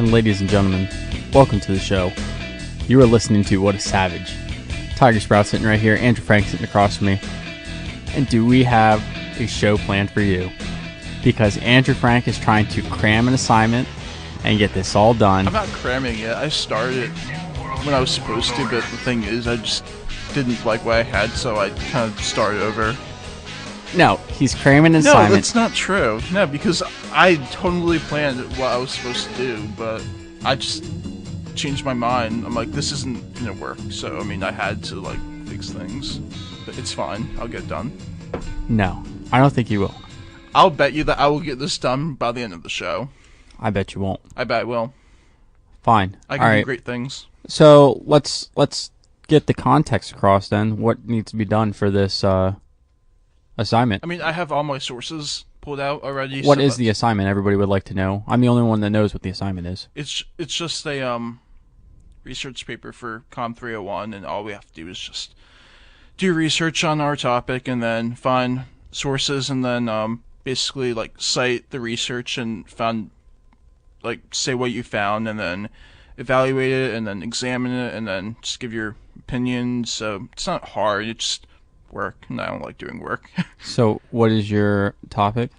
And ladies and gentlemen, welcome to the show. You are listening to What a Savage. Tiger Sprout sitting right here, Andrew Frank sitting across from me. And do we have a show planned for you? Because Andrew Frank is trying to cram an assignment and get this all done. I'm not cramming it. I started when I was supposed to, but the thing is, I just didn't like what I had, so I kind of started over. No, he's cramming an assignment. No, that's not true. No, because I totally planned what I was supposed to do, but I just changed my mind. I'm like, this isn't gonna work, so I mean, I had to like fix things. But it's fine. I'll get it done. No, I don't think you will. I'll bet you that I will get this done by the end of the show. I bet you won't. I bet I will. Fine. I can all do right. great things. So let's get the context across then. What needs to be done for this assignment? I mean, I have all my sources pulled out already. What is the assignment? Everybody would like to know. I'm the only one that knows what the assignment is. It's just a research paper for Com 301, and all we have to do is just do research on our topic and then find sources and then basically like cite the research and say what you found and then evaluate it and then examine it and then just give your opinion. So it's not hard. It's just work, and I don't like doing work. So what is your topic?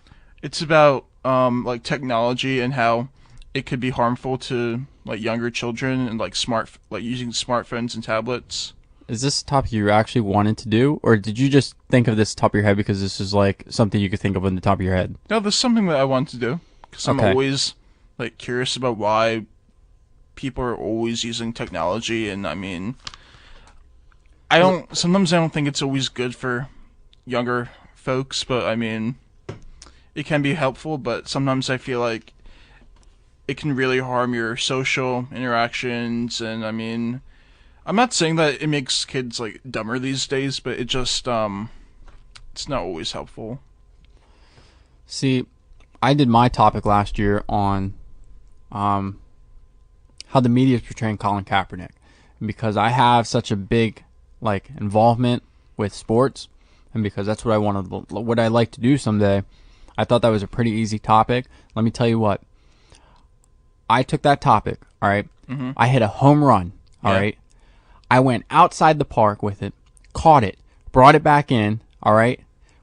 It's about like technology and how it could be harmful to like younger children and like using smartphones and tablets. Is this a topic you actually wanted to do, or did you just think of this top of your head because this is like something you could think of on the top of your head? No, this is something that I want to do because I'm always like curious about why people are always using technology, and I mean, sometimes I don't think it's always good for younger folks, but I mean, it can be helpful, but sometimes I feel like it can really harm your social interactions, and I mean, I'm not saying that it makes kids like dumber these days, but it just it's not always helpful. See, I did my topic last year on how the media is portraying Colin Kaepernick, and because I have such a big like involvement with sports, and because that's what I like to do someday, I thought that was a pretty easy topic. Let me tell you what. I took that topic, all right? Mm-hmm. I hit a home run, all right? I went outside the park with it, caught it, brought it back in, all right?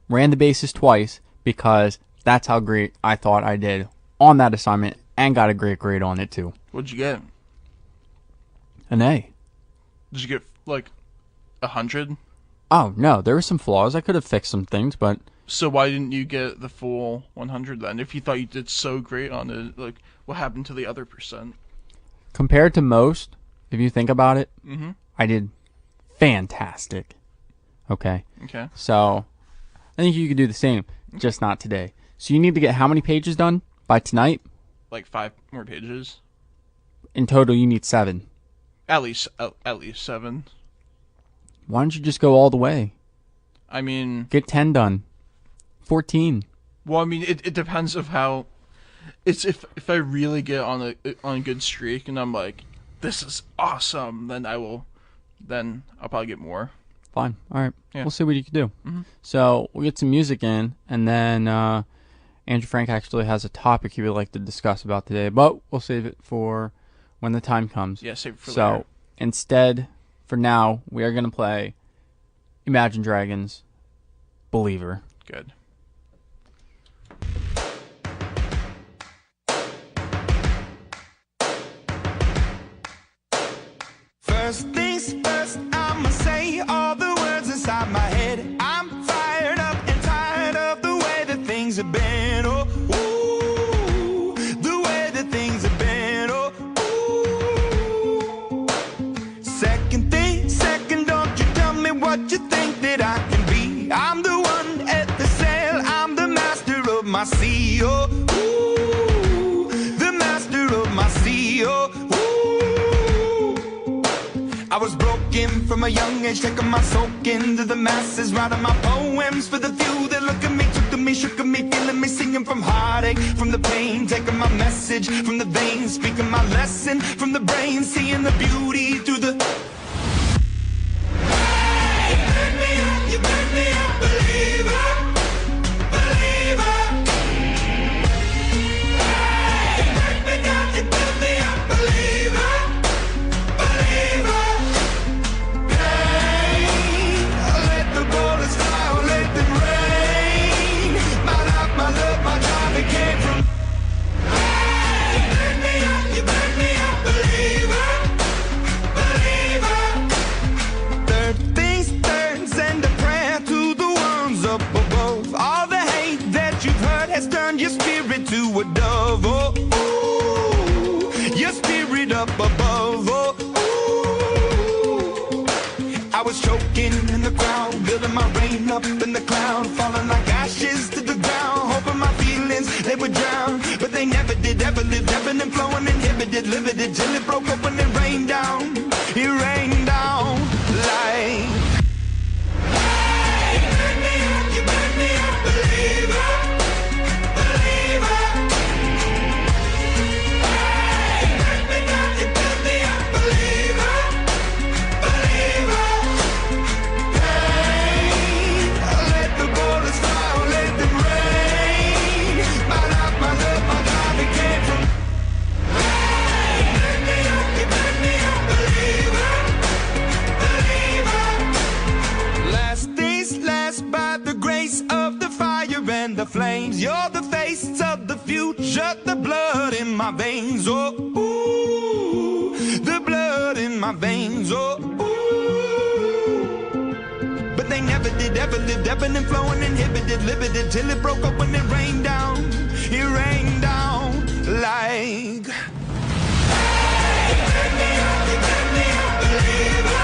Ran the bases twice because that's how great I thought I did on that assignment and got a great grade on it too. What'd you get? An A. Did you get like 100? Oh, no, there were some flaws. I could have fixed some things, but... So why didn't you get the full 100 then? If you thought you did so great on it, like, what happened to the other percent? Compared to most, if you think about it, Mm-hmm. I did fantastic. Okay? Okay. So, I think you could do the same, just not today. So you need to get how many pages done by tonight? Like 5 more pages? In total, you need 7. At least 7. Why don't you just go all the way? I mean... Get 10 done. 14. Well, I mean, it depends of how... It's if I really get on a good streak and I'm like, this is awesome, then I'll probably get more. Fine. All right. Yeah. We'll see what you can do. Mm-hmm. So we'll get some music in, and then Andrew Frank actually has a topic he would like to discuss about today, but we'll save it for when the time comes. Yeah, save it for later. So instead, for now, we are going to play Imagine Dragons' Believer. Good. First things first, I'ma say all the words inside my head. I'm fired up and tired of the way that things have been. Oh, ooh, the way that things have been. Oh, ooh. Second thing, second, don't you tell me what you think that I can be. I'm the one at the sail, I'm the master of my sea. Oh, ooh, the master of my sea. Oh, I was broken from a young age, taking my soak into the masses, writing my poems for the few that look at me, took to me, shook at me, feeling me, singing from heartache, from the pain, taking my message from the veins, speaking my lesson from the brain, seeing the beauty through the... Hey, you burn me up, believer, believer. Hey, you burn me down, you build me up. a dove, oh, ooh, your spirit up above, oh, ooh. I was choking in the crowd, building my rain up in the cloud, falling like ashes to the ground, hoping my feelings, they would drown, but they never did, ever lived, ebbing and flowing, inhibited, limited, till it broke open and rained down, it rained down like... The flames, you're the face of the future, the blood in my veins, oh, ooh, the blood in my veins, oh, ooh. But they never did, ever lived, ebbing and flowing, inhibited, limited, till it broke up when it rained down like... Hey, you turn me up, believer, believer.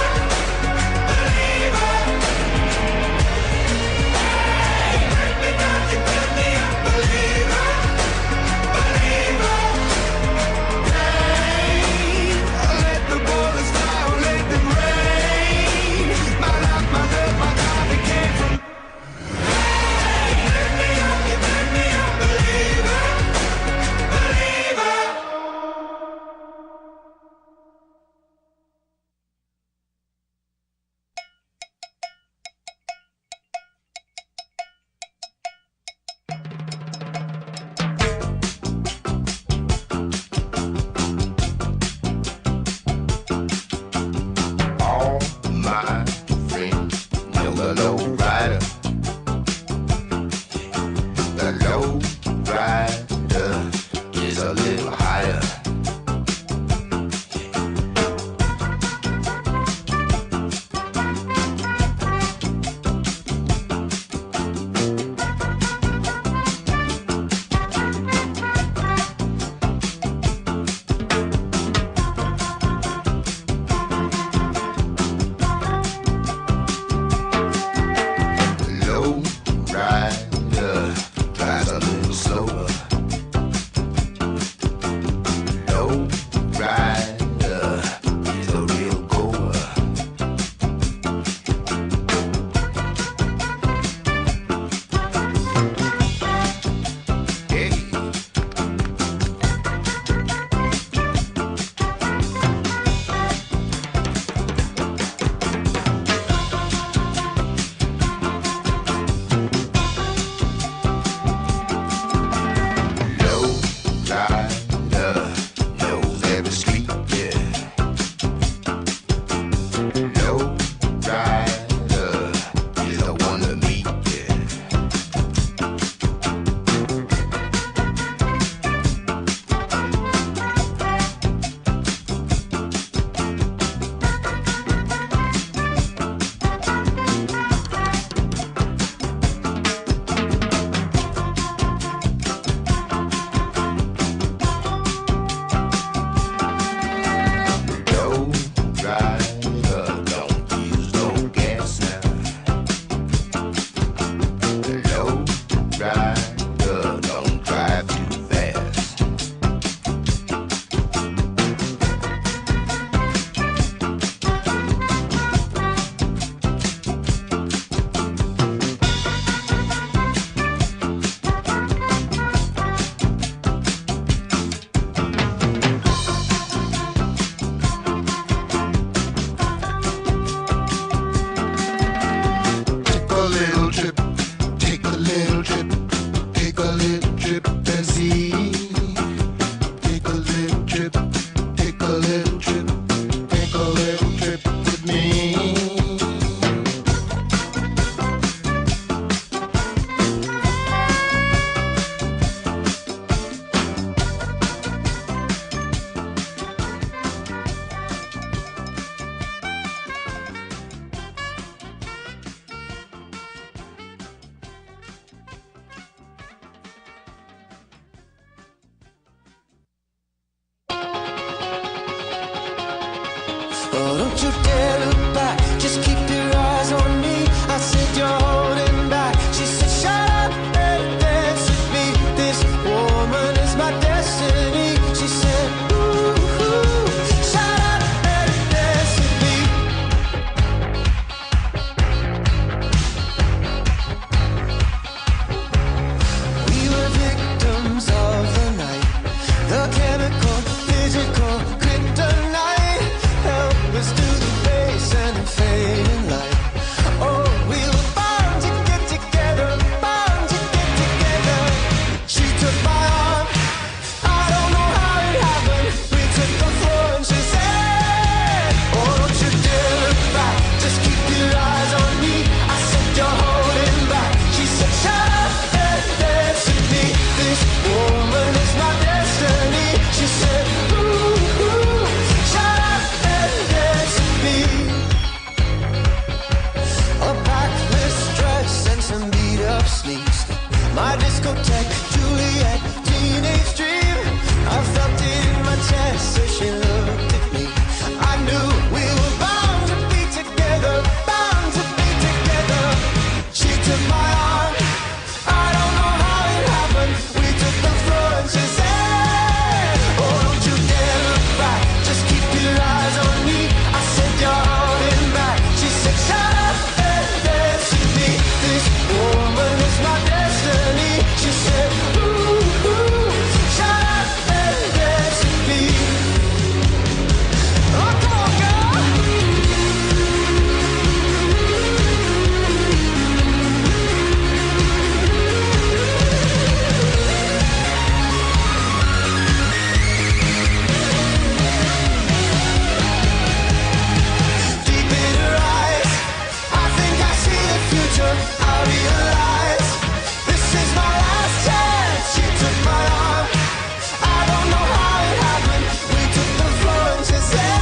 don't you dare look back, just keep your eyes on me. I said you're holding back. She said shut up and dance with me. This woman is my destiny. She said ooh, ooh, shut up and dance with me. We were victims of the night, the chemical, physical, kryptonite. Help us to the base and the fading light. Oh, we were bound to get together, bound to get together. She took my arm, I don't know how it happened. We took the floor and she said, oh, don't you dare look back, just keep your eyes on me. I said you're holding back. She said shut up and dance with me. This woman is my destiny. She said ooh, ooh, shut up and dance with me. A backless dress and some beat up sneaks. My discotheque, Juliet, teenage dream. I felt it in my chest as she looked at me. I knew we were bound to be together, bound to be together. She took my arm, I don't know how it happened. We took the floor and she said, oh, don't you dare look back, just keep your eyes on me. I said you're holding back. She said shut up and dance with me. This woman is my destiny. She said ooh, ooh, shut up and dance with me. Oh, come on, girl. Deep in her eyes, I think I see the future. I realize this is my last chance. She took my arm, I don't know how it happened. We took the floor and she said,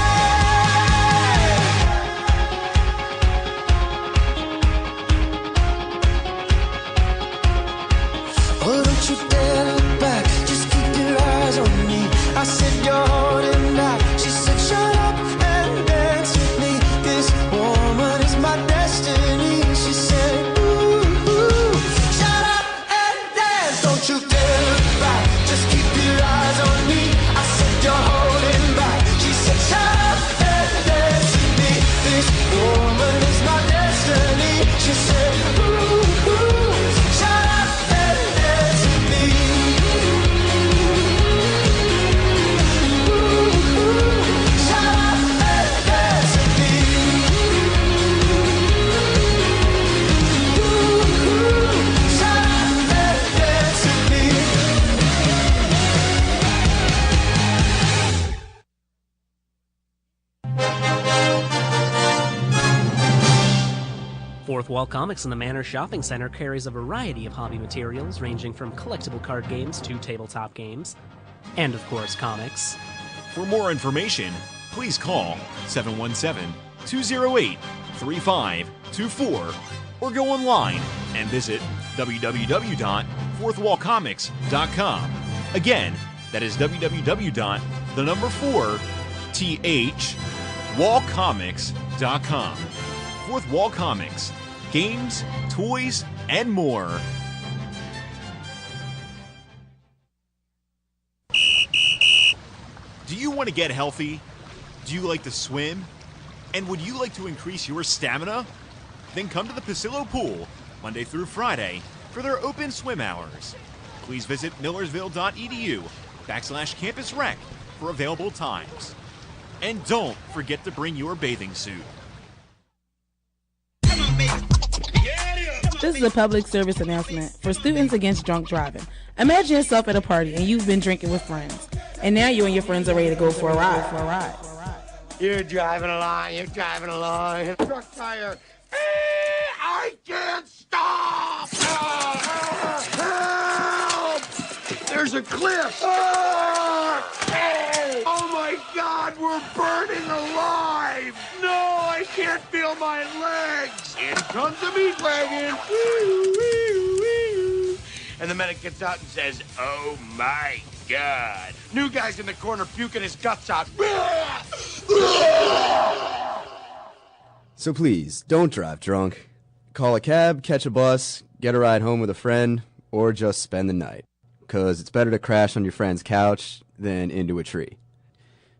oh, don't you dare look back, just keep your eyes on me. I said you're holding back. She said shut up and dance with me. This woman is my destiny. She said ooh, ooh, shut up and dance. Don't you dare look back, just keep your eyes on me. I said you're holding back. She said shut up and dance with me. This woman is my destiny. She said ooh, ooh, shut up and dance with me. Ooh, ooh, shut up and dance with me. Ooh, ooh, shut up and dance with me. Fourth Wall Comics in the Manor Shopping Center carries a variety of hobby materials ranging from collectible card games to tabletop games, and of course comics. For more information, please call 717-208-3524 or go online and visit www.fourthwallcomics.com. Again, that is www.wallcomics.com. Fourth Wall Comics. Games, toys, and more. Do you want to get healthy? Do you like to swim? And would you like to increase your stamina? Then come to the Pasillo Pool, Monday through Friday, for their open swim hours. Please visit millersville.edu/campusrec for available times. And don't forget to bring your bathing suit. This is a public service announcement for Students Against Drunk Driving. Imagine yourself at a party and you've been drinking with friends, and now you and your friends are ready to go for a ride. You're driving along, truck tire. I can't stop! Help! There's a cliff! Oh my God, we're burning alive! No, I can't feel my legs! In comes the meat wagon! And the medic gets out and says, oh my God. New guy's in the corner puking his guts out. So please, don't drive drunk. Call a cab, catch a bus, get a ride home with a friend, or just spend the night. 'Cause it's better to crash on your friend's couch than into a tree.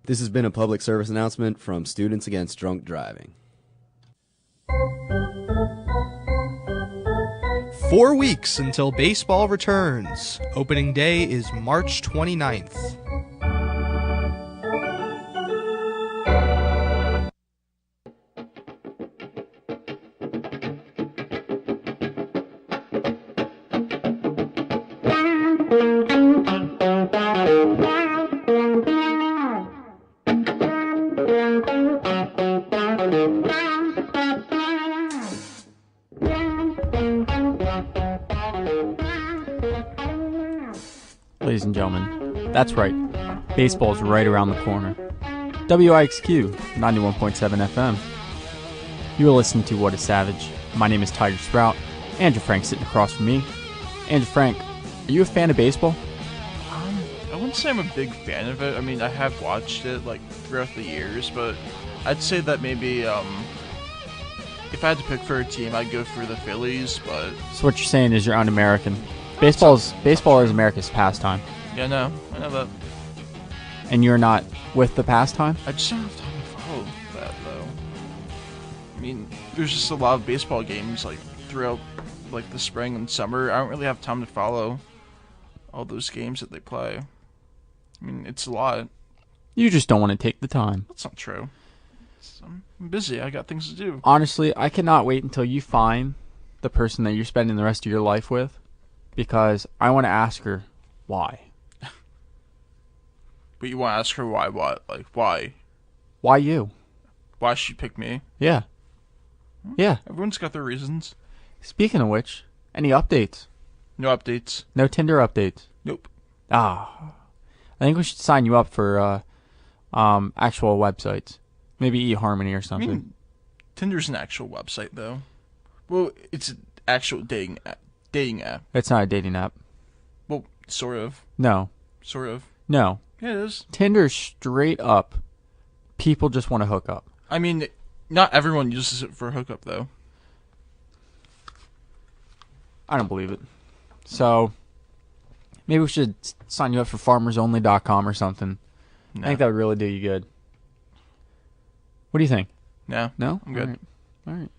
This has been a public service announcement from Students Against Drunk Driving. 4 weeks until baseball returns. Opening day is March 29th. Ladies and gentlemen, that's right. Baseball's right around the corner. WIXQ 91.7 FM. You are listening to What is Savage. My name is Tiger Sprout. Andrew Frank sitting across from me. Andrew Frank, are you a fan of baseball? I wouldn't say I'm a big fan of it. I mean, I have watched it like throughout the years, but I'd say that maybe if I had to pick for a team, I'd go for the Phillies. But So what you're saying is you're un-American. Baseball is America's pastime, yeah, no, I know that. and you're not with the pastime? I just don't have time to follow that though. I mean, there's just a lot of baseball games like throughout like the spring and summer. I don't really have time to follow all those games that they play. I mean, it's a lot. You just don't want to take the time. That's not true. I'm busy. I got things to do. Honestly, I cannot wait until you find the person that you're spending the rest of your life with, because I want to ask her why. But you want to ask her why? What? Like why? Why you? Why she picked me? Yeah. Yeah. Everyone's got their reasons. Speaking of which, any updates? No updates. No Tinder updates? Nope. Ah. I think we should sign you up for actual websites. Maybe eHarmony or I something. mean, Tinder's an actual website though. Well, it's an actual dating app. It's not a dating app. Well, sort of. No. Sort of. No. Yeah, it is. Tinder's straight up. People just want to hook up. I mean, not everyone uses it for a hookup though. I don't believe it. So, maybe we should sign you up for farmersonly.com or something. No. I think that would really do you good. What do you think? No. No? I'm good. All right.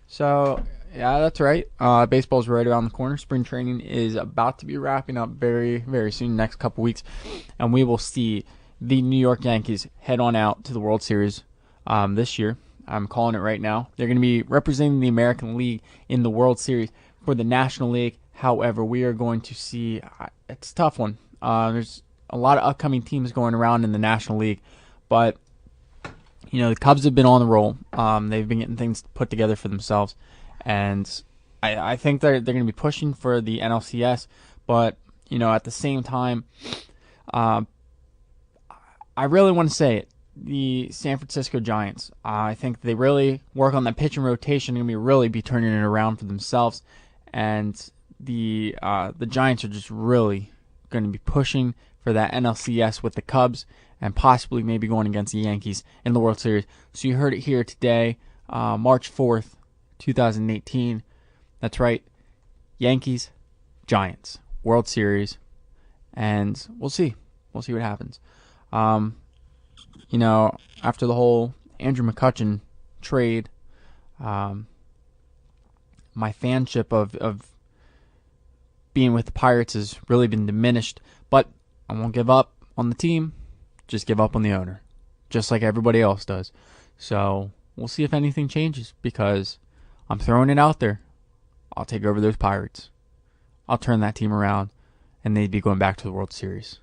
So, yeah, that's right. Baseball's right around the corner. Spring training is about to be wrapping up very, very soon, next couple weeks. And we will see the New York Yankees head on out to the World Series this year. I'm calling it right now. They're going to be representing the American League in the World Series for the National League. However, we are going to see, it's a tough one. There's a lot of upcoming teams going around in the National League. But, you know, the Cubs have been on the roll. They've been getting things put together for themselves. And I think they're going to be pushing for the NLCS. But, you know, at the same time, I really want to say it. The San Francisco Giants, I think they really work on that pitching rotation. They're going to really be turning it around for themselves. And the Giants are just really going to be pushing for that NLCS with the Cubs and possibly maybe going against the Yankees in the World Series. So you heard it here today, March 4th, 2018. That's right, Yankees, Giants, World Series, and we'll see. We'll see what happens. You know, after the whole Andrew McCutchen trade, my fanship of being with the Pirates has really been diminished, but I won't give up on the team, just give up on the owner, just like everybody else does. So we'll see if anything changes, because I'm throwing it out there. I'll take over those Pirates. I'll turn that team around, and they'd be going back to the World Series.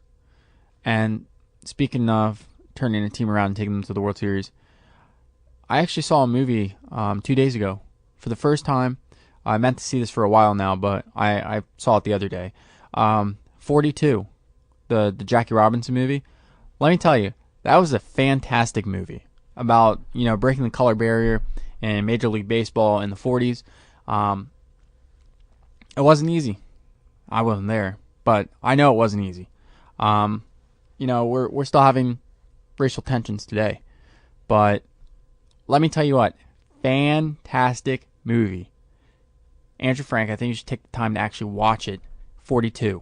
And speaking of turning a team around and taking them to the World Series, I actually saw a movie 2 days ago. For the first time, I meant to see this for a while now, but I saw it the other day. 42, the Jackie Robinson movie. Let me tell you, that was a fantastic movie about, you know, breaking the color barrier in Major League Baseball in the 40s. It wasn't easy. I wasn't there, but I know it wasn't easy. You know, we're still having racial tensions today, but let me tell you what, fantastic movie. Andrew Frank, I think you should take the time to actually watch it. 42.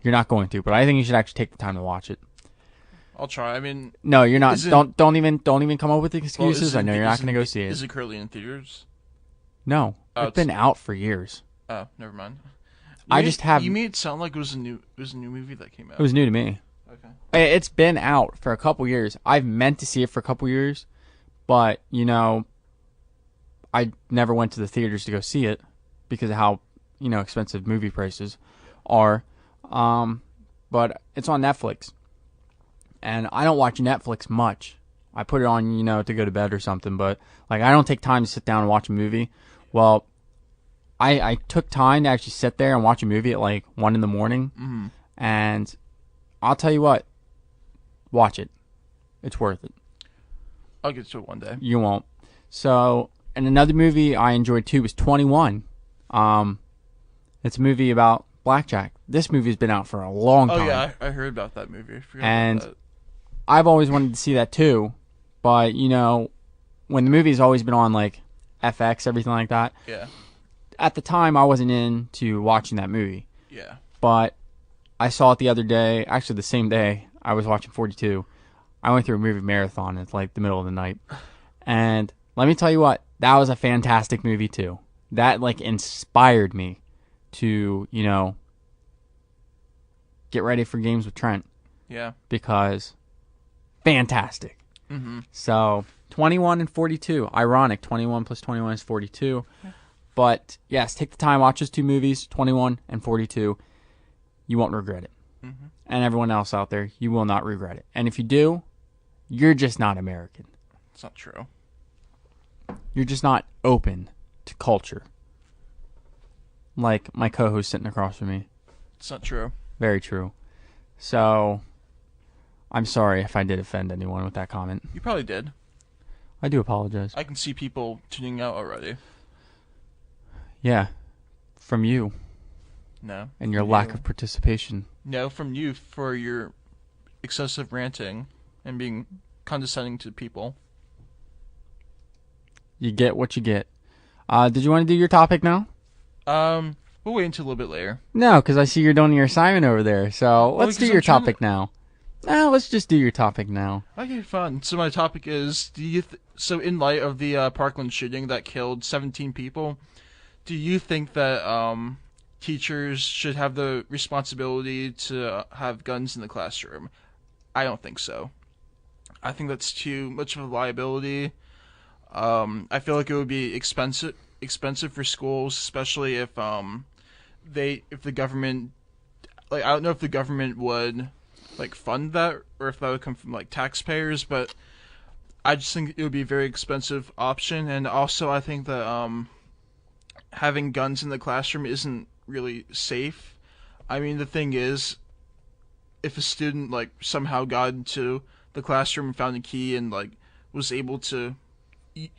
You're not going to, but I think you should actually take the time to watch it. I'll try. I mean, no, you're not. is it- Don't even come up with well, excuses. is it- I know you're not is going to go see Is it. it currently in theaters? No, Oh, it's been out for years. Oh, never mind. You made it sound like it was a new movie that came out. It was new to me. Okay. It's been out for a couple years. I've meant to see it for a couple years, but I never went to the theaters to go see it because of how expensive movie prices are. But it's on Netflix, and I don't watch Netflix much. I put it on to go to bed or something, but I don't take time to sit down and watch a movie. Well, I took time to actually sit there and watch a movie at 1 a.m, and I'll tell you what, watch it. It's worth it. I'll get to it one day. You won't. So, and another movie I enjoyed too was 21. It's a movie about blackjack. This movie's been out for a long time. Oh yeah, I heard about that movie. I forgot And about that. I've always wanted to see that too, but when the movie's always been on FX, everything like that. Yeah. At the time, I wasn't into watching that movie. Yeah. But I saw it the other day. Actually, the same day I was watching 42. I went through a movie marathon at the middle of the night, and let me tell you what, that was a fantastic movie too. That inspired me to get ready for Games with Trent. Yeah. Because fantastic. Mm-hmm. So 21 and 42. Ironic. 21 plus 21 is 42. But yes, take the time, watch those two movies, 21 and 42. You won't regret it. Mm-hmm. And everyone else out there, you will not regret it. And if you do, you're just not American. It's not true. You're just not open to culture. Like my co-host sitting across from me. It's not true. Very true. So, I'm sorry if I did offend anyone with that comment. You probably did. I do apologize. I can see people tuning out already. Yeah. From you. No. And your from lack you. of participation. No, from you for your excessive ranting and being condescending to people. You get what you get. Did you want to do your topic now? We'll wait until a little bit later. No, because I see you're doing your assignment over there. So let's do because your I'm trying topic now. No, let's just do your topic now. Okay, fun. So my topic is: so in light of the Parkland shooting that killed 17 people, do you think that teachers should have the responsibility to have guns in the classroom? I don't think so. I think that's too much of a liability. I feel like it would be expensive for schools, especially if the government, I don't know if the government would fund that or if that would come from taxpayers, but I just think it would be a very expensive option. And also I think that having guns in the classroom isn't really safe. I mean, the thing is, if a student somehow got into the classroom and found a key and was able to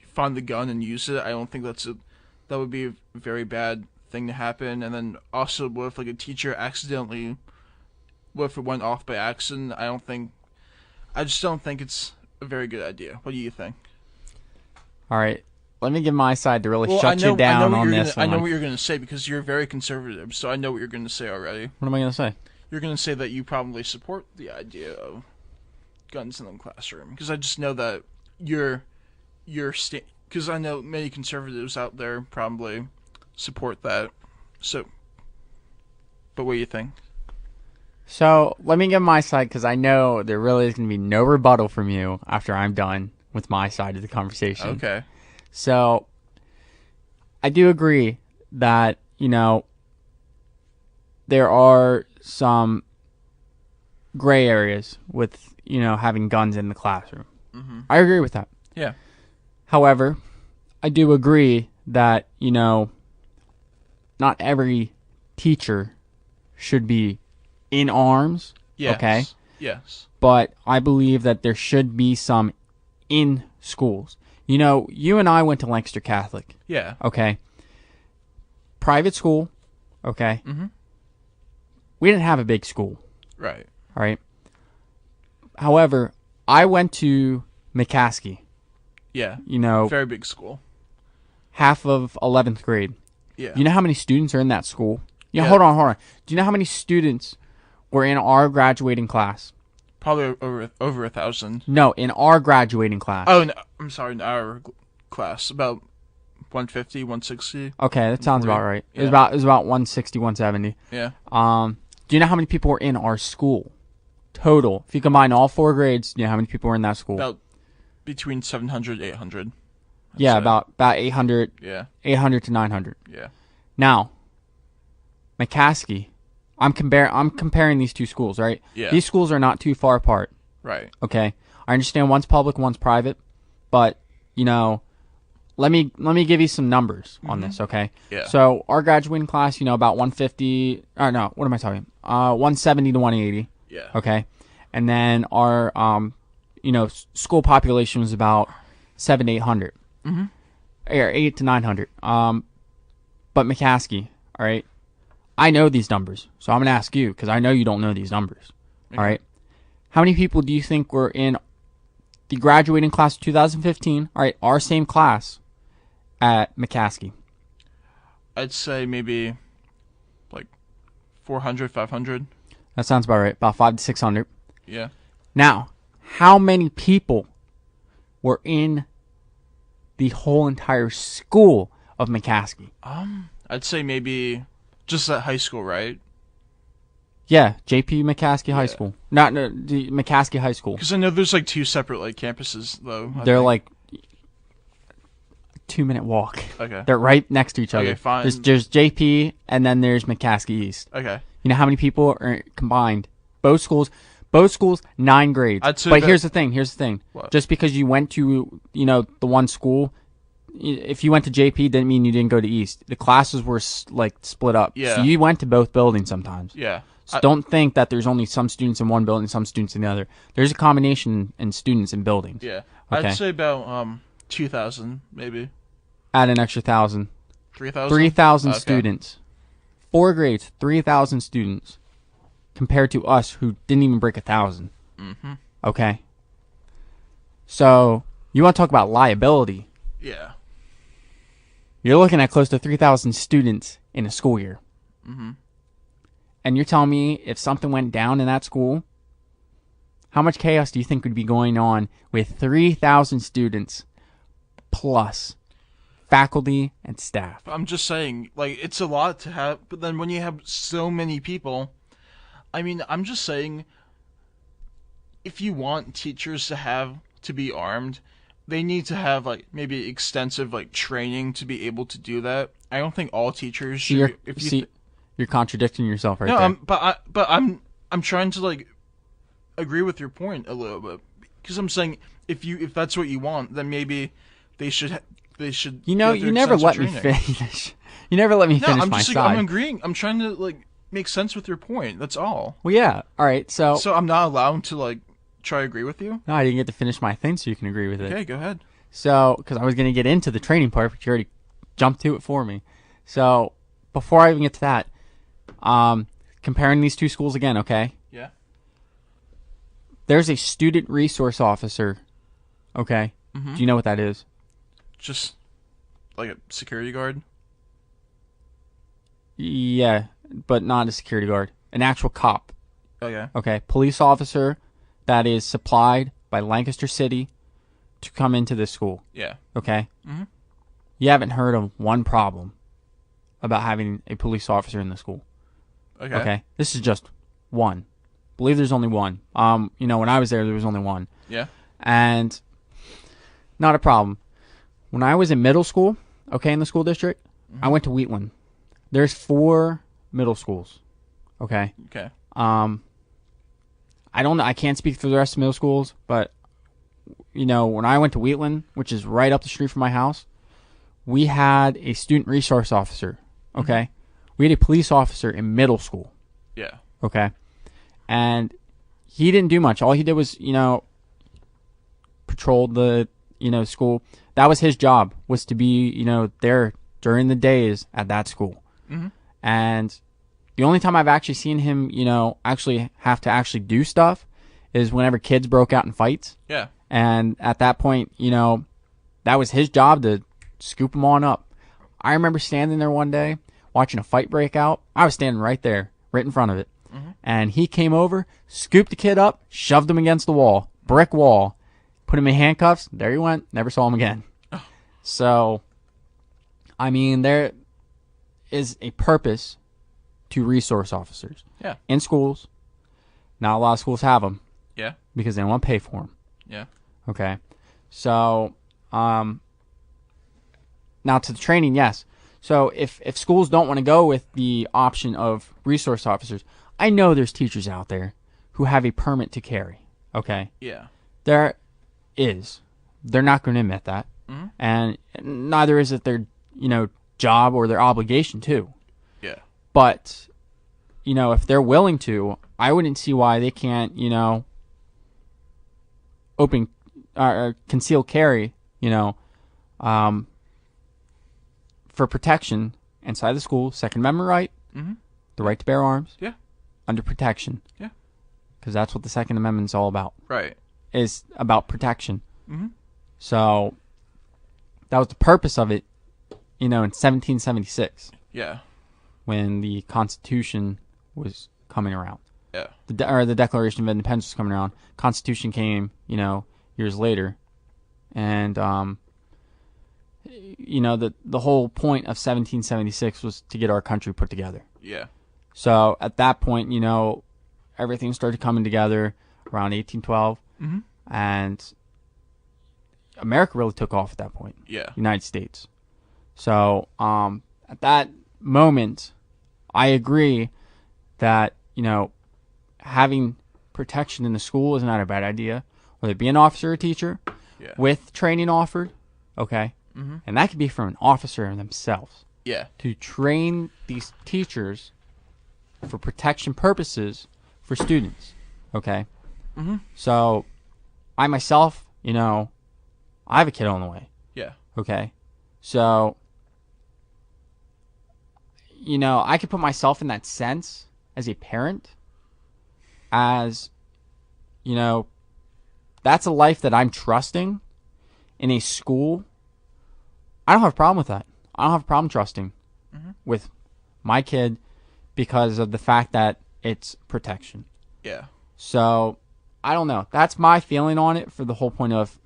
find the gun and use it, I don't think that would be a very bad thing to happen. And then also, what if a teacher accidentally, what if it went off by accident? I just don't think it's a very good idea. What do you think? All right. Let me give my side to really shut you down on this one. I know what you're going to say because you're very conservative, so I know what you're going to say already. What am I going to say? You're going to say that you probably support the idea of guns in the classroom, because I just know that because I know many conservatives out there probably support that. So, but what do you think? So let me give my side, because I know there really is going to be no rebuttal from you after I'm done with my side of the conversation. Okay. So I do agree that, there are some gray areas with, having guns in the classroom. Mm-hmm. I agree with that. Yeah. However, I do agree that, not every teacher should be in arms. Yes. Okay. Yes. But I believe that there should be some in schools. You and I went to Lancaster Catholic. Yeah. Okay. Private school. Okay. Mm-hmm. We didn't have a big school. Right. All right. However, I went to McCaskey. Yeah. You know, Very big school. half of 11th grade. Yeah. You know how many students are in that school? Yeah. Hold on. Do you know how many students were in our graduating class? Probably over 1,000. No, in our graduating class. Oh, no, I'm sorry, in our class. About 150, 160. Okay, that sounds 40. about right. It Yeah. was about 160, 170. Yeah. Do you know how many people were in our school? Total. If you combine all 4 grades, do you know how many people were in that school? About between 700, 800. Yeah, say. about 800, Yeah. 800 to 900. Yeah. Now, McCaskey, I'm comparing these two schools, right? Yeah. These schools are not too far apart. Right. Okay, I understand one's public, one's private, but you know, let me give you some numbers on this, okay? Yeah. So our graduating class, you know, about 150. Or no, what am I talking? 170 to 180. Yeah. Okay, and then our school population was about 700 to 800. Mm-hmm. Or 800 to 900. But McCaskey, all right. I know these numbers, so I'm gonna ask you because I know you don't know these numbers. Okay. All right. How many people do you think were in the graduating class of 2015? All right, our same class at McCaskey. I'd say maybe like 400, 500. That sounds about right. About 500 to 600. Yeah. Now, how many people were in the whole entire school of McCaskey? I'd say maybe just at high school, right? Yeah, J.P. McCaskey High School. No, the McCaskey High School. Because I know there's like 2 separate like campuses though. They're like 2-minute walk. Okay. They're right next to each other. Okay, fine. There's JP and then there's McCaskey East. Okay. You know how many people are combined? Both schools, 9 grades. I'd say but that- here's the thing. What? Just because you went to, the one school, if you went to JP didn't mean you didn't go to East. The classes were split up. Yeah. So you went to both buildings sometimes. Yeah. So don't think that there's only some students in one building, some students in the other. There's a combination in students in buildings. Yeah. Okay. I'd say about 2,000 maybe. Add an extra 1,000. 3,000. 3,000 Okay. students. 4 grades, 3,000 students. Compared to us who didn't even break 1,000. Mm-hmm. Okay? So, you want to talk about liability. Yeah. You're looking at close to 3,000 students in a school year. Mm-hmm. And you're telling me if something went down in that school, how much chaos do you think would be going on with 3,000 students plus faculty and staff? I'm just saying, like, it's a lot to have, but then when you have so many people, I mean, I'm just saying, if you want teachers to be armed, they need to have, like, maybe extensive, like, training to be able to do that. I don't think all teachers should. You're contradicting yourself right no, there. but I'm trying to, like, agree with your point a little bit, because I'm saying if that's what you want, then maybe they should. You know, go through you never let me extensive training. finish. You never let me No, finish I'm my just side. like, I'm agreeing. I'm trying to like make sense with your point. That's all. Well, yeah. All right. So I'm not allowed to like try to agree with you. no, I didn't get to finish my thing, so you can agree with it. Okay, go ahead. So, because I was going to get into the training part, but you already jumped to it for me. So, before I even get to that, comparing these two schools again, okay? Yeah. There's a student resource officer, okay? Mm-hmm. Do you know what that is? Just like a security guard. Yeah, but not a security guard. An actual cop, Oh yeah. okay? Police officer that is supplied by Lancaster City to come into this school, Yeah. okay? Mhm. You haven't heard of one problem about having a police officer in the school. Okay. Okay. This is just one. Believe there's only one. When I was there was only one. Yeah. And not a problem. When I was in middle school, okay, in the school district, I went to Wheatland. There's 4 middle schools. Okay. Okay. I don't know, I can't speak for the rest of middle schools, but when I went to Wheatland, which is right up the street from my house, we had a student resource officer. Okay. We had a police officer in middle school. Yeah. Okay. And he didn't do much. All he did was, patrolled the, school. That was his job, was to be, there during the days at that school. Mm-hmm. And the only time I've actually seen him, actually have to actually do stuff is whenever kids broke out in fights. Yeah. And at that point, that was his job to scoop them on up. I remember standing there one day watching a fight break out. I was standing right there, right in front of it. And he came over, scooped the kid up, shoved him against the wall, brick wall, put him in handcuffs. There he went. Never saw him again. So, I mean, there is a purpose to resource officers. Yeah. In schools. Not a lot of schools have them. Yeah. Because they don't want to pay for them. Yeah. Okay. So, now to the training, yes. So if schools don't want to go with the option of resource officers, I know there's teachers out there who have a permit to carry. Okay. Yeah. There is. They're not going to admit that. And neither is it their, job or their obligation to. Yeah. But, if they're willing to, I wouldn't see why they can't, open or conceal carry, for protection inside the school. Second Amendment right, the right to bear arms. Yeah. Under protection. Yeah. Because that's what the Second Amendment's all about. Right. Is about protection. So that was the purpose of it, in 1776. Yeah. When the Constitution was coming around. Yeah. The Declaration of Independence was coming around. Constitution came, years later. And, the whole point of 1776 was to get our country put together. Yeah. So at that point, everything started coming together around 1812. And America really took off at that point. Yeah. United States. So at that moment, I agree that, having protection in the school is not a bad idea. Whether it be an officer or teacher with training offered, okay? And that could be from an officer themselves. Yeah. To train these teachers for protection purposes for students, okay? So I myself, I have a kid on the way. Yeah. Okay. So, I could put myself in that sense as a parent, as, that's a life that I'm trusting in a school. I don't have a problem with that. I don't have a problem trusting with my kid because of the fact that it's protection. Yeah. So, I don't know. That's my feeling on it for the whole point of,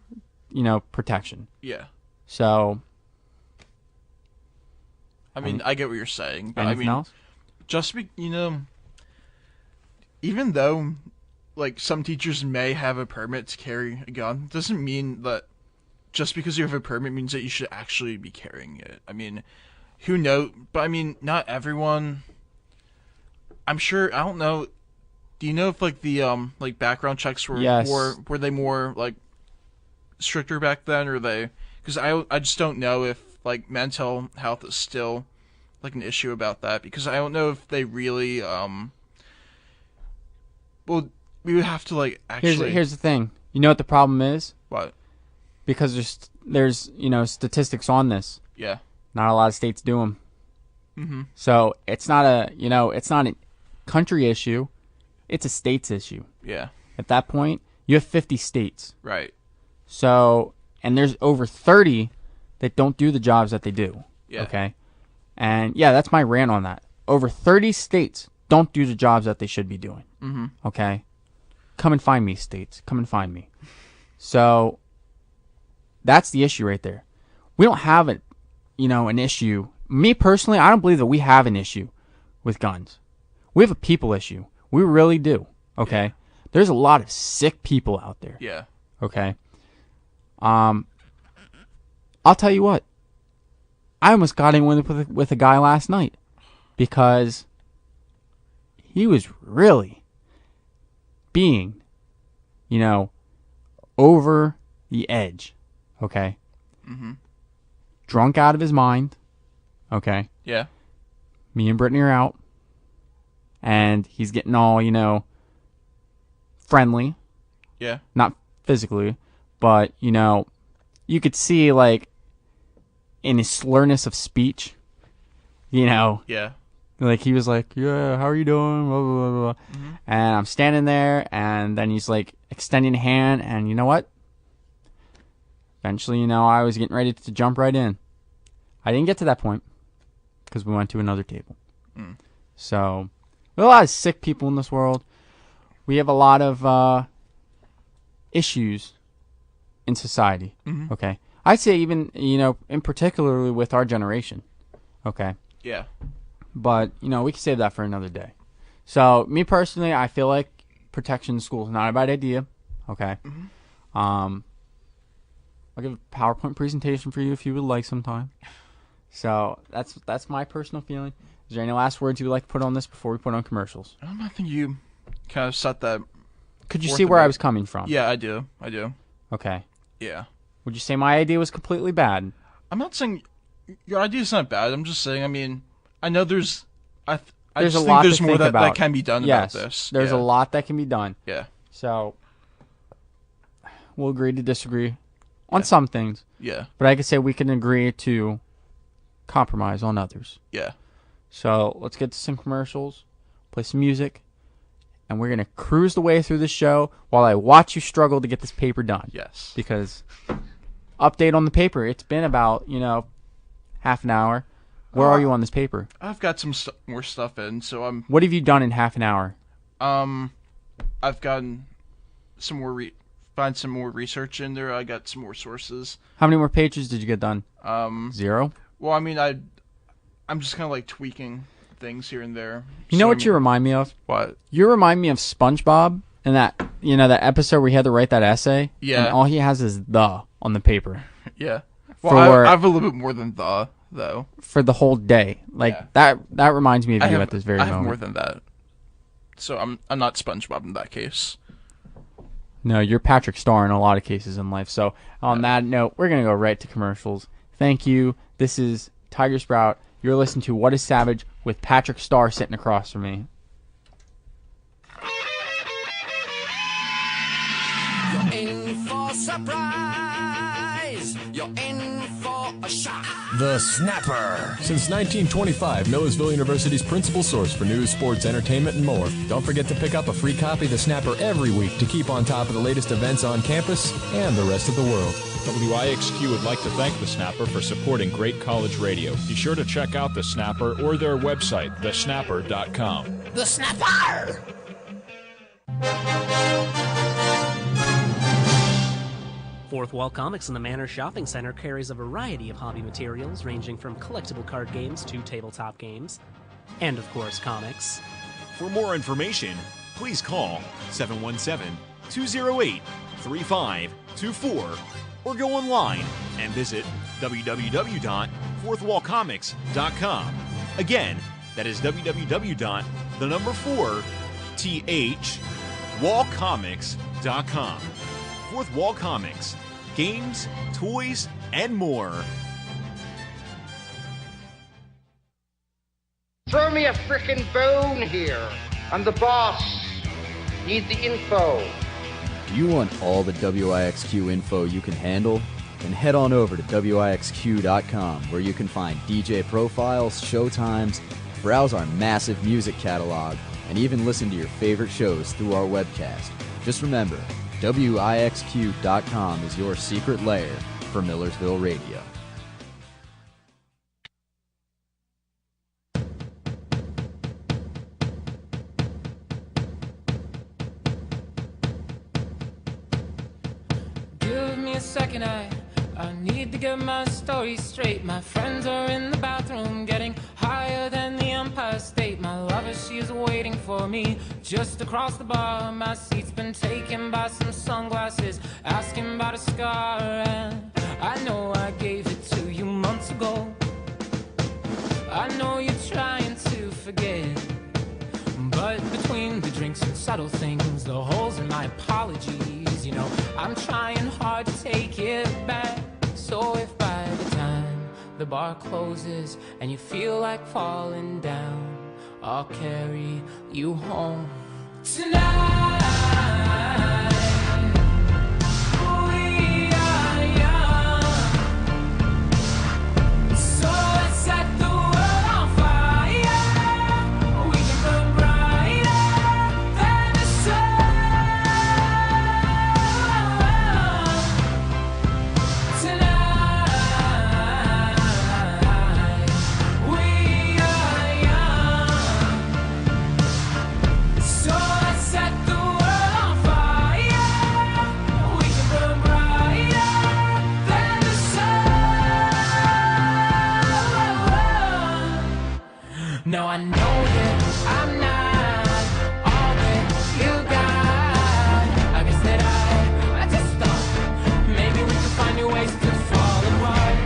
protection. Yeah. So, I mean, I get what you're saying, but anything else? Just even though, some teachers may have a permit to carry a gun, doesn't mean that just because you have a permit means that you should actually be carrying it. I mean, who knows? But not everyone. I'm sure. I don't know. Do you know if the background checks were were they more stricter back then, or they? Because I just don't know if mental health is still an issue about that, because I don't know if they really well, we would have to actually. Here's the thing. You know what the problem is? What? Because there's statistics on this. Yeah. Not a lot of states do them. So it's not a country issue. It's a states issue. Yeah. At that point, you have 50 states. Right. So, and there's over 30 that don't do the jobs that they do. Yeah. Okay. And that's my rant on that. Over 30 states don't do the jobs that they should be doing. Okay. Come and find me, states. Come and find me. So, that's the issue right there. We don't have an issue. Me personally, I don't believe that we have an issue with guns. We have a people issue. We really do. Okay. Yeah. There's a lot of sick people out there. Yeah. Okay. I'll tell you what. I almost got in with a guy last night because he was really being, over the edge. Okay. Drunk out of his mind. Okay. Yeah. Me and Brittany are out. And he's getting all, friendly. Yeah. Not physically, but, you could see, in his slurness of speech, Yeah. he was like, yeah, how are you doing? Blah, blah, blah, blah. And I'm standing there, and then he's, extending a hand, and you know what? eventually, I was getting ready to jump right in. I didn't get to that point because we went to another table. So, there are a lot of sick people in this world. We have a lot of issues in society. Okay, I say even in particularly with our generation. Okay. Yeah. But we can save that for another day. So me personally, I feel like protection in school is not a bad idea. Okay. I'll give a PowerPoint presentation for you if you would like sometime. So that's my personal feeling. Is there any last words you would like to put on this before we put on commercials? I think you kind of set that. Could you see where I was coming from? Yeah, I do. Okay. Yeah. Would you say my idea was completely bad? I'm not saying your idea's not bad. I'm just saying. I mean, I know there's. I There's just a think lot there's to more think that about. can be done Yes, about this. There's Yeah. a lot that can be done. Yeah. So we'll agree to disagree on some things. Yeah. But I could say we can agree to compromise on others. Yeah. So let's get to some commercials, play some music, and we're going to cruise the way through the show while I watch you struggle to get this paper done. Yes. Because update on the paper. It's been about, half an hour. Where are you on this paper? I've got some more stuff in, so I'm. What have you done in half an hour? I've gotten some more find some more research in there. I got some more sources. How many more pages did you get done? 0? Well, I mean, I'm just kind of like tweaking things here and there. You know what you remind me of? What? You remind me of SpongeBob and that that episode where he had to write that essay. Yeah. And all he has is the on the paper. Yeah. Well, For- I have a little bit more than the though. For the whole day. Like that reminds me of you at this very I have moment. more than that. So I'm not SpongeBob in that case. No, you're Patrick Star in a lot of cases in life. So on that note, we're going to go right to commercials. Thank you. This is Tiger Sprout. You're listening to What is Savage with Patrick Star sitting across from me. You're in for surprise. You're in for a shock. The Snapper. Since 1925, Millersville University's principal source for news, sports, entertainment, and more. Don't forget to pick up a free copy of The Snapper every week to keep on top of the latest events on campus and the rest of the world. WIXQ would like to thank The Snapper for supporting great college radio. Be sure to check out The Snapper or their website, thesnapper.com. The Snapper! Fourth Wall Comics in the Manor Shopping Center carries a variety of hobby materials ranging from collectible card games to tabletop games, and of course comics. For more information, please call 717-208-3524 or go online and visit www.fourthwallcomics.com. Again, that is www.wallcomics.com. Fourth Wall Comics. Games, toys, and more. Throw me a frickin' bone here. I'm the boss. Need the info. Do you want all the WIXQ info you can handle? Then head on over to WIXQ.com where you can find DJ profiles, showtimes, browse our massive music catalog, and even listen to your favorite shows through our webcast. Just remember, WIXQ.com is your secret lair for Millersville Radio. Give me a second, I need to get my story straight. My friends are in the bathroom getting higher than the Empire State. My lover, she's waiting for me just across the bar. My seat's been taken by some sunglasses, asking about a scar. And I know I gave it to you months ago. I know you're trying to forget, but between the drinks and subtle things, the holes in my apologies, I'm trying hard to take it back. So if by the time the bar closes and you feel like falling down, I'll carry you home tonight. We are young, so let's set the world on fire. We can burn brighter than the sun. No, I know that I'm not all that you got. I guess that I just thought maybe we could find new ways to fall apart.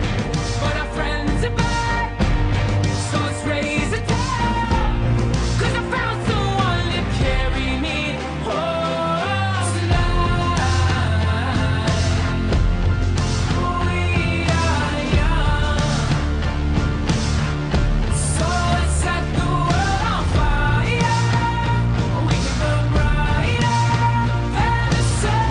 But our friends are back, so let's raise a toast. 'Cause I found someone to carry me home tonight. We are young, so let's set the world on fire. We can burn brighter than the sun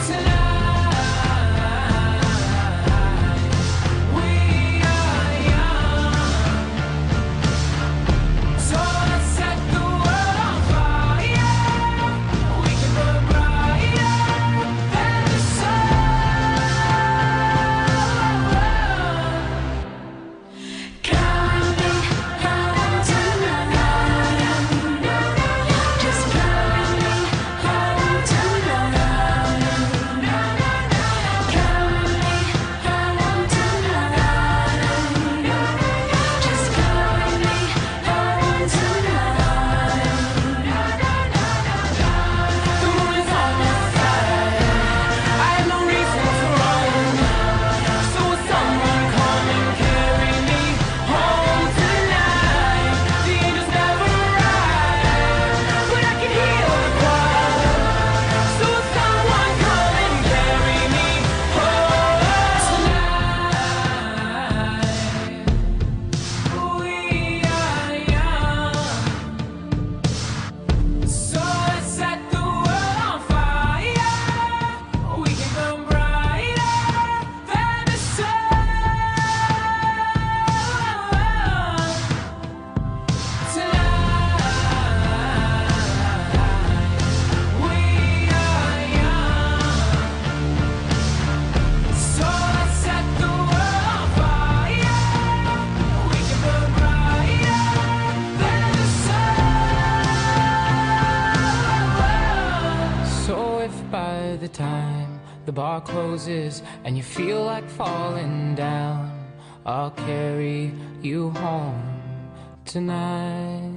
tonight. We are young, so let's set the world on fire. We can burn brighter than the sun. Count me home tonight. Just count me home tonight. Count me home tonight. Just count me home tonight. The moon is on my side. I have no reason to run. So will someone come and carry me home tonight? The angels never arrive, but I can hear the choir. So will someone come and carry me home tonight? We are young, so let's set the world on fire. We can burn brighter than the sun tonight. We are young, so let's set the world on fire. We can burn brighter than the sun. So if by the time the bar closes and you feel like falling down, I'll carry you home tonight.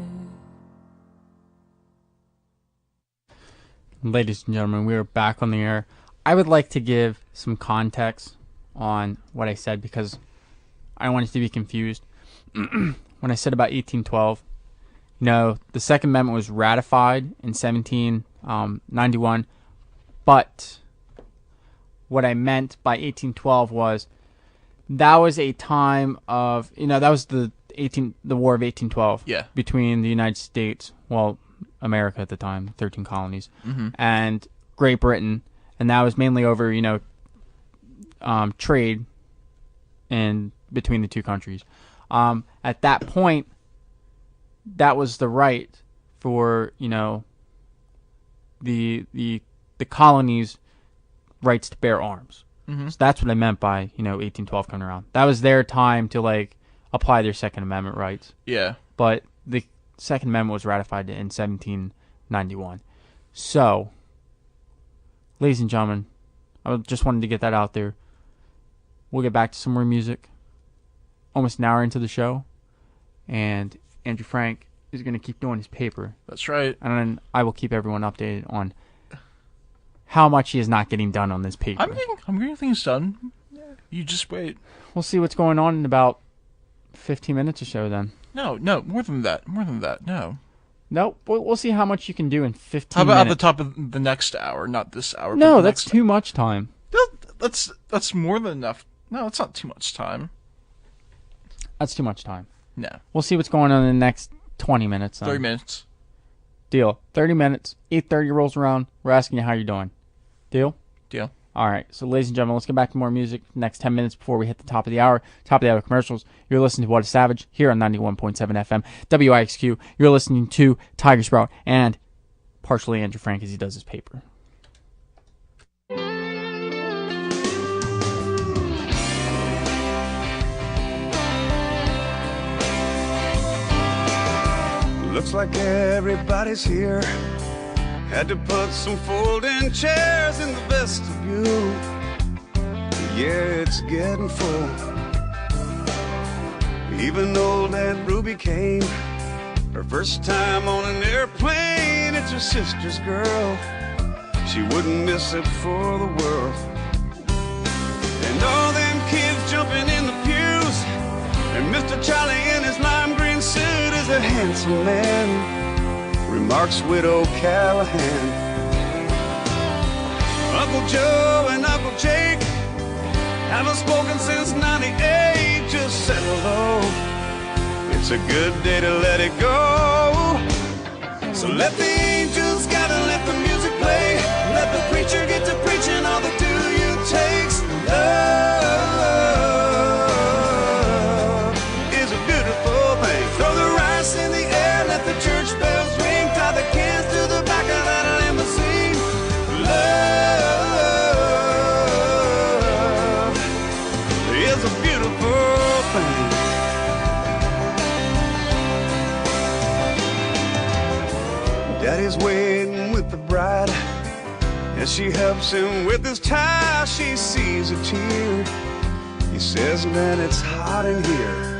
Ladies and gentlemen, we are back on the air. I would like to give some context on what I said because I don't want it to be confused. When I said about 1812, the Second Amendment was ratified in 1791, but what I meant by 1812 was that was a time of, that was the War of 1812 Yeah. between the United States, America at the time, 13 colonies, Mhm. and Great Britain, and that was mainly over, trade in between the two countries. At that point, that was the right for, the colonies' rights to bear arms. Mhm. So that's what I meant by, 1812 coming around. That was their time to, apply their Second Amendment rights. Yeah. But the Second Amendment was ratified in 1791. So, ladies and gentlemen, I just wanted to get that out there. We'll get back to some more music. Almost an hour into the show. And Andrew Frank is going to keep doing his paper. That's right. And then I will keep everyone updated on how much he is not getting done on this paper. I'm getting things done. You just wait. We'll see what's going on in about 15 minutes or so then. No, more than that. No. Nope. We'll see how much you can do in 15 How about minutes. at the top of the next hour, not this hour? No, but the that's next too much time. That's more than enough. No, it's not too much time. That's too much time. No. We'll see what's going on in the next 20 minutes. Then. 30 minutes. Deal. 30 minutes. 8:30 rolls around. We're asking you how you're doing. Deal? Deal. All right. So, ladies and gentlemen, let's get back to more music. Next 10 minutes before we hit the top of the hour. Top of the hour commercials. You're listening to What is Savage here on 91.7 FM. WIXQ. You're listening to Tiger Sprout and partially Andrew Frank as he does his paper. Looks like everybody's here. Had to put some folding chairs in the vestibule. yeah, it's getting full. Even old Aunt Ruby came, her first time on an airplane. It's her sister's girl, she wouldn't miss it for the world. And all them kids jumping in the pews, and Mr. Charlie in his lime green suit is a handsome man, remarks Widow Callahan. Uncle Joe and Uncle Jake haven't spoken since 98, just said hello. It's a good day to let it go. So let the angels gather, let the music play, let the preacher get to preaching all the do you takes. Love is a beautiful thing. Throw the rice in the air, let the church bells ring, tie the cans to the back of that limousine. Love is a beautiful thing. Daddy's waiting with the bride. As she helps him with his tie, she sees a tear. He says, man, it's hot in here.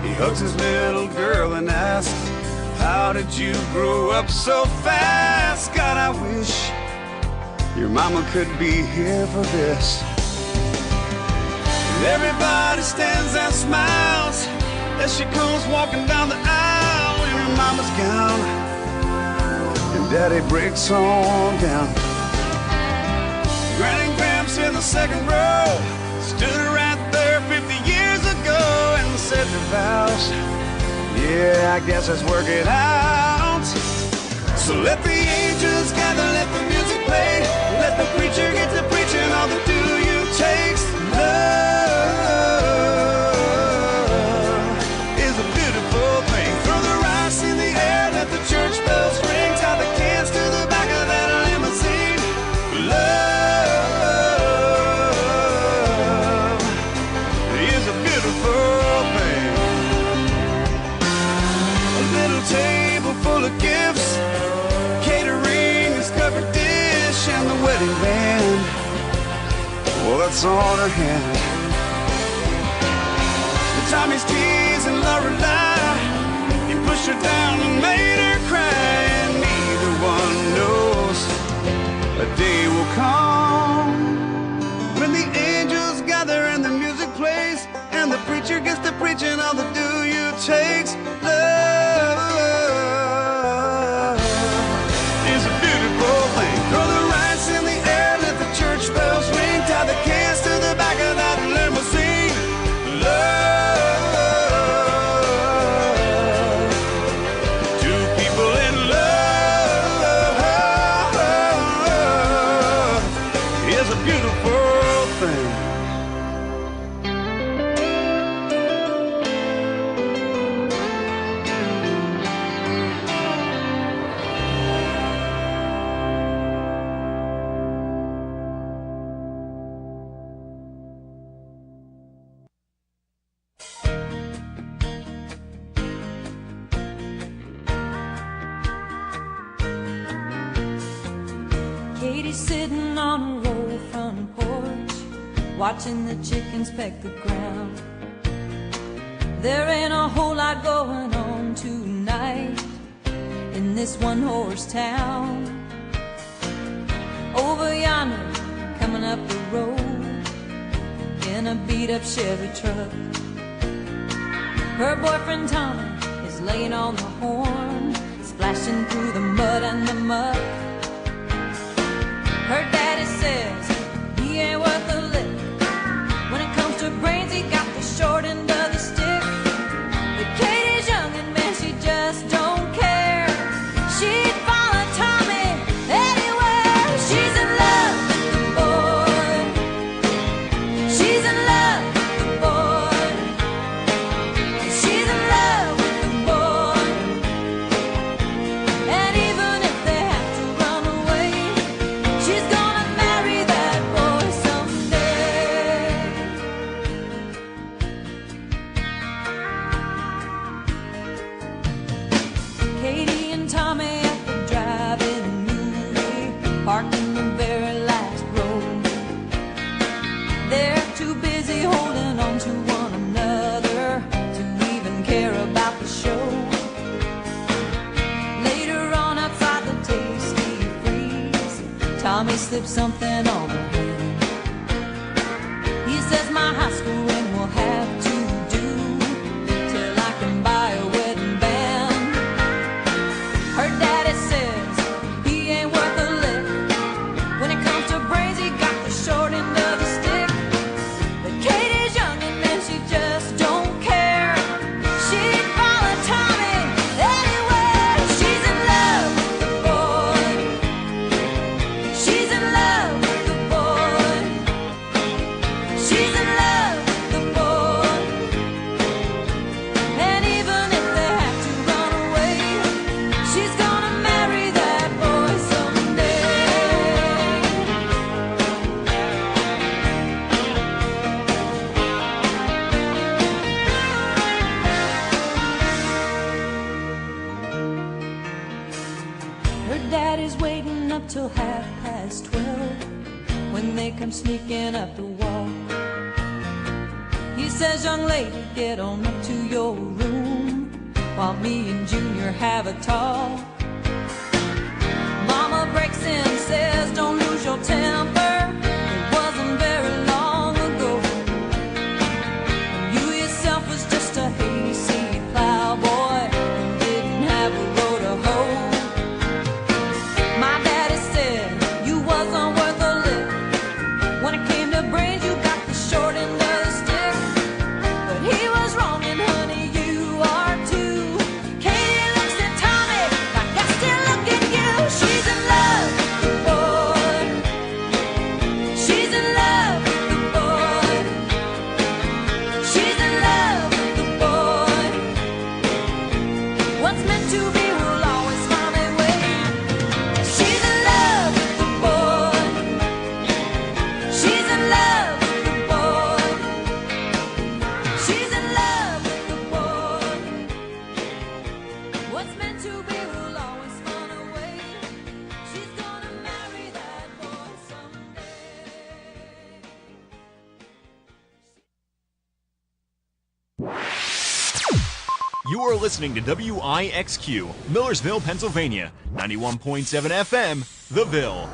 He hugs his little girl and asks, how did you grow up so fast? God, I wish your mama could be here for this. And everybody stands and smiles as she comes walking down the aisle in her mama's gown. And Daddy breaks on down. Granny and Gramps in the second row stood right there 50 years ago and said their vows. Yeah, I guess it's working out. So let the angels gather, let the music play, let the preacher get to preaching all the do you takes. Love is a beautiful thing. Throw the rice in the air, let the church bells ring, tie the cans to the back of that limousine. Love is a beautiful thing. A little table full of gifts, catering is covered dish, and the wedding band, well, that's on her hand. The Tommy's teasing Lorelei, he pushed her down and made her cry, and neither one knows a day will come when the angels gather and the music plays and the preacher gets to preaching all the do you takes. Love is a beautiful thing. Throw the rice in the air, let the church bells ring, tie the cans to the back of that limousine. Love, two people in love is a beautiful thing. Katie's sitting on a roll front porch, watching the chickens peck the ground. There ain't a whole lot going on tonight in this one-horse town. Over yonder, coming up the road in a beat-up Chevy truck, her boyfriend Tommy is laying on the horn, splashing through the mud and the muck. Her daddy says he ain't worth a lick. When it comes to brains, he got the short end of the stick. But Katie's young and man, she just don't care. She'd follow Tommy anywhere. She's in love with the boy. She's in love with the boy. She's in love with the boy. And even if they have to run away, she's gonna slip something on her hand. He says my high school ring will have to do till I can buy a wedding band. Her daddy says he ain't worth a lick. When it comes to brains, he got the short end of the stick. But Katie's young and man, she just don't care. She'd follow Tommy anywhere. She's in love with the boy. She's in love with the boy. She's in love with the boy. And even if they have to run away, she's gonna marry that boy someday. Her daddy's waiting up till 12:30 when they come sneaking up the walk. He says, young lady, get on up to your room while me and Junior have a talk. Mama breaks in, says, don't lose your temper. It wasn't very long ago when you yourself was just a hayseed plowboy and didn't have a row to hoe. My daddy said you wasn't worth a lick. When it came to brains, you got the short end of the stick. But he was wrong, and honey, you are too. Katie looks at Tommy like I still look at you. She's in love with the boy. She's in love with the boy. She's in love with the boy. What's meant to be will always find a way. She's in love with the boy. She's in love with the boy. She's in love with the boy. What's meant to be will always find a way. She's gonna marry that boy someday. You are listening to WIXQ, Millersville, Pennsylvania, 91.7 FM, The Ville.